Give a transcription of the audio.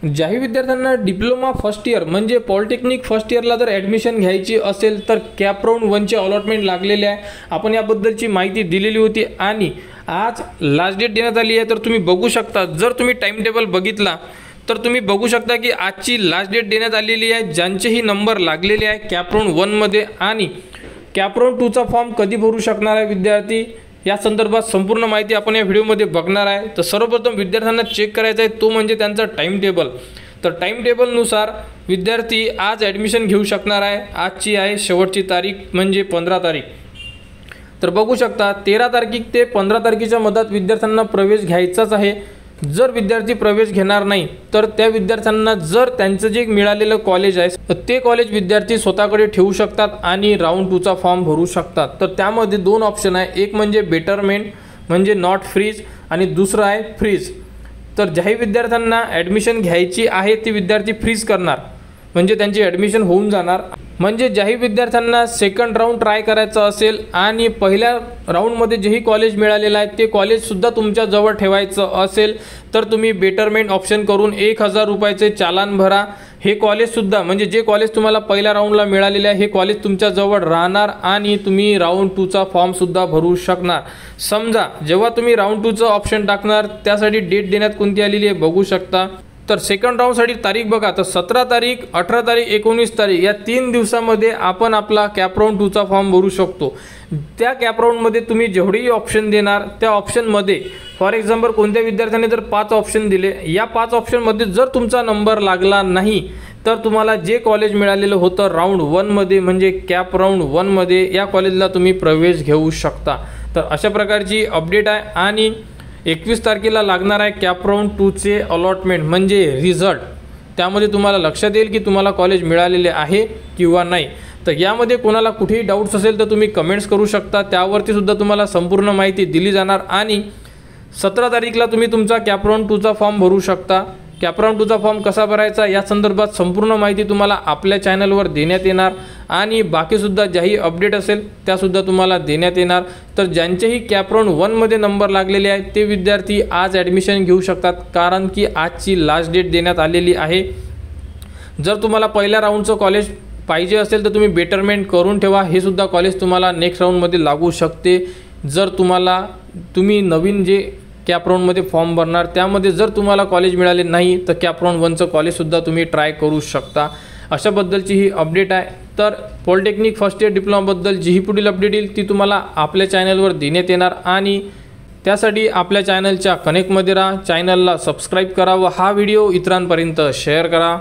ज्याही विद्यार्थ्यांना diploma first year म्हणजे polytechnic first इयरला जर ॲडमिशन घ्यायची असेल तर कॅप राऊंड 1चे अलॉटमेंट लागलेले आहे। आपण याबद्दलची माहिती दिलेली होती आणि आज लास्ट डेट देण्यात आली आहे। तर तुम्ही बघू शकता, जर तुम्ही टाइम टेबल बघितला तर तुम्ही बघू शकता की आजची लास्ट डेट देण्यात आलेली आहे। ज्यांचेही नंबर लागलेले आहे कॅप राऊंड 1 मध्ये आणि कॅप राऊंड 2चा फॉर्म कधी भरू शकणार आहे विद्यार्थी, या संदर्भात संपूर्ण माहिती आपण या व्हिडिओमध्ये बघणार आहे। तर सर्वप्रथम विद्यार्थ्यांना चेक करायचा आहे तो म्हणजे त्यांचा टाइम टेबल। तर टाइम टेबलनुसार विद्यार्थी आज ॲडमिशन घेऊ शकणार आहे। आजची आहे शेवटची तारीख म्हणजे 15 तारीख। तर बघू शकता 13 तारखेक ते 15 तारखेच्या मधात विद्यार्थ्यांना प्रवेश घ्यायचाच आहे। जर विद्यार्थी प्रवेश घेणार नाही तर त्या विद्यार्थ्यांना जर त्यांचं जे मिळालेलं कॉलेज आहे ते कॉलेज विद्यार्थी स्वतःकडे ठेवू शकतात आणि राऊंड 2चा फॉर्म भरू शकतात। तर त्यामध्ये दोन ऑप्शन आहे, एक म्हणजे बेटरमेंट म्हणजे नॉट फ्रीज आणि दुसरं आहे फ्रीज। तर ज्याही विद्यार्थ्यांना ॲडमिशन घ्यायची आहे ते विद्यार्थी फ्रीज करणार म्हणजे त्यांची ॲडमिशन होऊन जाणार। म्हणजे ज्याही विद्यार्थ्यांना सेकंड राऊंड ट्राय करायचं असेल आणि पहिल्या राऊंडमध्ये जेही कॉलेज मिळालेलं आहे ते कॉलेजसुद्धा तुमच्या जवळ ठेवायचं असेल तर तुम्ही बेटरमेंट ऑप्शन करून 1000 रुपयाचे चालान भरा। हे कॉलेजसुद्धा म्हणजे जे कॉलेज तुम्हाला पहिल्या राऊंडला मिळालेले आहे हे कॉलेज तुमच्या जवळ राहणार आणि तुम्ही राऊंड 2चा फॉर्मसुद्धा भरू शकणार। समजा जेव्हा तुम्ही राऊंड 2चं ऑप्शन टाकणार त्यासाठी डेट देण्यात कोणती आलेली आहे बघू शकता। तर सेकंड राऊंडसाठी तारीख बघा, तर 17 तारीख 18 तारीख 19 तारीख या 3 दिवसामध्ये आपण आपला कॅप राऊंड 2चा फॉर्म भरू शकतो। त्या कॅप राऊंडमध्ये तुम्ही जेवढेही ऑप्शन देणार त्या ऑप्शनमध्ये फॉर एक्झाम्पल कोणत्या विद्यार्थ्याने जर 5 ऑप्शन दिले, या 5 ऑप्शनमध्ये जर तुमचा नंबर लागला नाही तर तुम्हाला जे कॉलेज मिळालेलं होतं राऊंड 1 मध्ये म्हणजे कॅप राऊंड 1 मध्ये या कॉलेजला तुम्ही प्रवेश घेऊ शकता। तर अशा प्रकारची अपडेट आहे आणि 21 तारखेला लागणार आहे कॅप राऊंड 2चे अलॉटमेंट म्हणजे रिझल्ट। त्यामध्ये तुम्हाला लक्षात येईल की तुम्हाला कॉलेज मिळालेले आहे किंवा नाही। तर यामध्ये कोणाला कुठेही डाऊट्स असेल तर तुम्ही कमेंट्स करू शकता, त्यावरती सुद्धा तुम्हाला संपूर्ण माहिती दिली जाणार आणि 17 तारीखला तुम्ही तुमचा कॅप राऊंड 2चा फॉर्म भरू शकता। कॅप राऊंड 2चा फॉर्म कसा भरायचा या संदर्भात संपूर्ण माहिती तुम्हाला आपल्या चॅनलवर देण्यात येणार आणि बाकीसुद्धा ज्याही अपडेट असेल त्यासुद्धा तुम्हाला देण्यात येणार। तर ज्यांचेही कॅप राऊंड 1 मध्ये नंबर लागलेले आहेत ते विद्यार्थी आज ॲडमिशन घेऊ शकतात कारण की आजची लास्ट डेट देण्यात आलेली आहे। जर तुम्हाला पहिल्या राऊंडचं कॉलेज पाहिजे असेल तर तुम्ही बेटरमेंट करून ठेवा, हे सुद्धा कॉलेज तुम्हाला नेक्स्ट राऊंडमध्ये लागू शकते। जर तुम्ही नवीन जे कॅप राऊंडमध्ये फॉर्म भरणार त्यामध्ये जर तुम्हाला कॉलेज मिळाले नाही तर कॅप राऊंड 1चं कॉलेजसुद्धा तुम्ही ट्राय करू शकता। अशाबद्दलची ही अपडेट आहे। तर पॉलिटेक्निक फर्स्ट इयर डिप्लोमाबद्दल जी ही पुढील अपडेट येईल ती तुम्हाला आपल्या चॅनलवर देण्यात येणार आणि त्यासाठी आपल्या चॅनलच्या कनेक्टमध्ये राहा, चॅनलला सबस्क्राईब करा व हा व्हिडिओ इतरांपर्यंत शेअर करा।